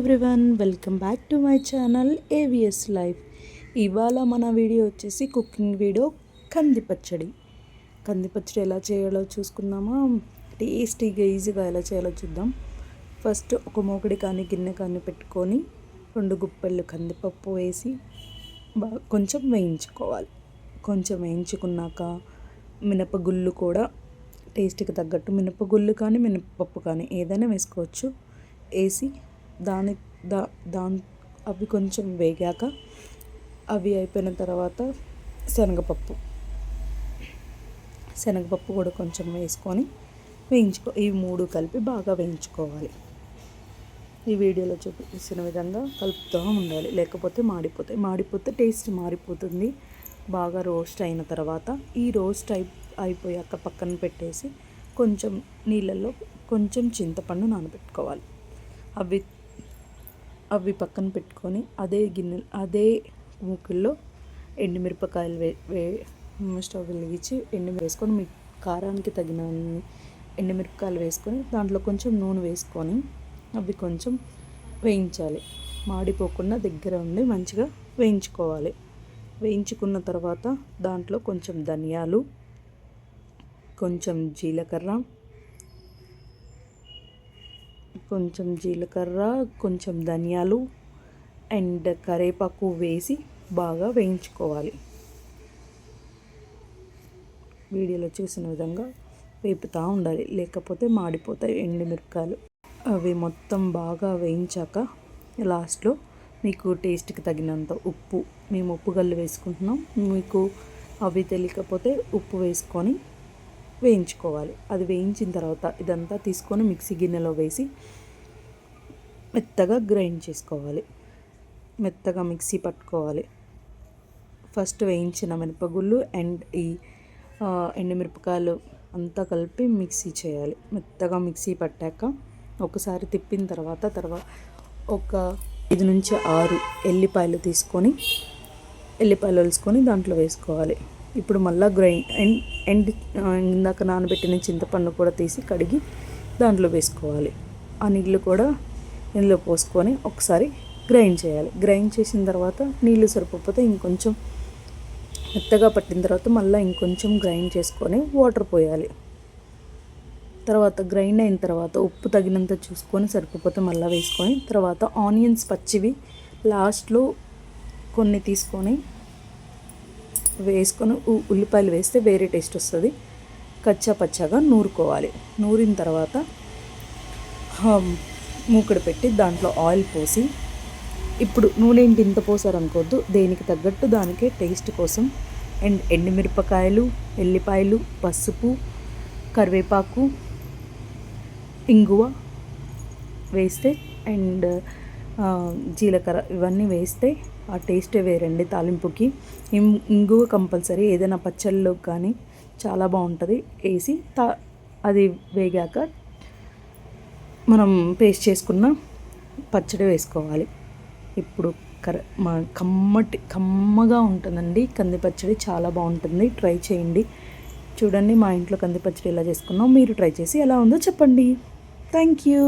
Everyone, welcome back to my channel AVS life. ఇవాళ మన video వచ్చేసి కుకింగ్ వీడియో. కంది పచ్చడి ఎలా చేయాలో చూసుకుందామా. టేస్టీగా ఈజీగా ఎలా చేయాలో చూద్దాం. ఫస్ట్ ఒక మోకడి కానీ గిన్నె కానీ పెట్టుకొని 2 గుప్పెళ్ళు కందిపప్పు వేసి కొంచెం వేయించుకోవాలి. కొంచెం వేయించుకున్నాక మినపగుళ్ళు కూడా టేస్ట్కి తగ్గట్టు మినపగుళ్ళు కానీ మినపప్పు కానీ ఏదైనా వేసుకోవచ్చు. వేసి అవి కొంచెం వేగాక అవి అయిపోయిన తర్వాత శనగపప్పు కూడా కొంచెం వేసుకొని ఈ 3 కలిపి బాగా వేయించుకోవాలి. ఈ వీడియోలో చూపించిన విధంగా కలుపుతూ ఉండాలి, లేకపోతే మాడిపోతే టేస్ట్ మారిపోతుంది. బాగా రోస్ట్ అయిన తర్వాత ఈ రోస్ట్ అయిపోయాక పక్కన పెట్టేసి కొంచెం నీళ్ళల్లో కొంచెం చింతపండు నానబెట్టుకోవాలి. అవి పక్కన పెట్టుకొని అదే మూకుల్లో ఎండుమిరపకాయలు స్టవ్ వెలిగించి వేసుకొని మీ కారానికి తగిన ఎండుమిరపకాయలు వేసుకొని దాంట్లో కొంచెం నూనె వేసుకొని అవి కొంచెం వేయించాలి. మాడిపోకుండా దగ్గర ఉండి మంచిగా వేయించుకోవాలి. వేయించుకున్న తర్వాత దాంట్లో కొంచెం ధనియాలు, కొంచెం జీలకర్ర, కొంచెం ధనియాలు అండ్ కరివేపాకు వేసి బాగా వేయించుకోవాలి. వీడియోలో చూసిన విధంగా వేపుతూ ఉండాలి, లేకపోతే మాడిపోతాయి ఎండుమిరపకాయలు. అవి మొత్తం బాగా వేయించాక లాస్ట్లో మీకు టేస్ట్కి తగినంత ఉప్పు, మేము ఉప్పు గల్లు వేసుకుంటున్నాం, మీకు అవి తెలియకపోతే ఉప్పు వేసుకొని వేయించుకోవాలి. అది వేయించిన తర్వాత ఇదంతా తీసుకొని మిక్సీ గిన్నెలో వేసి మెత్తగా గ్రైండ్ చేసుకోవాలి. మెత్తగా మిక్సీ పట్టుకోవాలి. ఫస్ట్ వేయించిన మిరపగుళ్ళు అండ్ ఈ ఎండుమిరపకాయలు అంతా కలిపి మిక్సీ చేయాలి. మెత్తగా మిక్సీ పట్టాక ఒకసారి తిప్పిన తర్వాత ఒక 5 నుంచి 6 ఎల్లిపాయలు తీసుకొని ఒలుసుకొని దాంట్లో వేసుకోవాలి. ఇప్పుడు మళ్ళీ ఇందాక నానబెట్టిన చింతపండు కూడా తీసి కడిగి దాంట్లో వేసుకోవాలి. ఆ నీళ్ళు కూడా ఇందులో పోసుకొని ఒకసారి గ్రైండ్ చేయాలి. గ్రైండ్ చేసిన తర్వాత నీళ్ళు సరిపోతే ఇంకొంచెం మెత్తగా పట్టిన తర్వాత మళ్ళీ ఇంకొంచెం గ్రైండ్ చేసుకొని వాటర్ పోయాలి. తర్వాత గ్రైండ్ అయిన తర్వాత ఉప్పు తగినంత చూసుకొని సరిపోతే మళ్ళీ వేసుకొని తర్వాత ఆనియన్స్ పచ్చివి లాస్ట్లో కొన్ని తీసుకొని వేసుకొని ఉల్లిపాయలు వేస్తే వేరే టేస్ట్ వస్తుంది. కచ్చా పచ్చాగా నూరుకోవాలి. నూరిన తర్వాత మూకుడు పెట్టి దాంట్లో ఆయిల్ పోసి, ఇప్పుడు నూనె ఇంత పోసారనుకోవద్దు, దేనికి తగ్గట్టు దానికే టేస్ట్ కోసం అండ్ ఎండుమిరపకాయలు, ఎల్లిపాయలు, పసుపు, కరివేపాకు, ఇంగువ వేస్తే అండ్ జీలకర్ర ఇవన్నీ వేస్తే ఆ టేస్టే వేరండి. తాలింపుకి ఇంగువ కంపల్సరీ, ఏదైనా పచ్చళ్ళలో కానీ చాలా బాగుంటుంది. వేసి అది వేగాక మనం పేస్ట్ చేసుకున్న పచ్చడి వేసుకోవాలి. ఇప్పుడు కమ్మగా ఉంటుందండి కంది పచ్చడి, చాలా బాగుంటుంది. ట్రై చేయండి. చూడండి, మా ఇంట్లో కంది పచ్చడి ఎలా చేసుకున్నాం, మీరు ట్రై చేసి ఎలా ఉందో చెప్పండి. Thank you.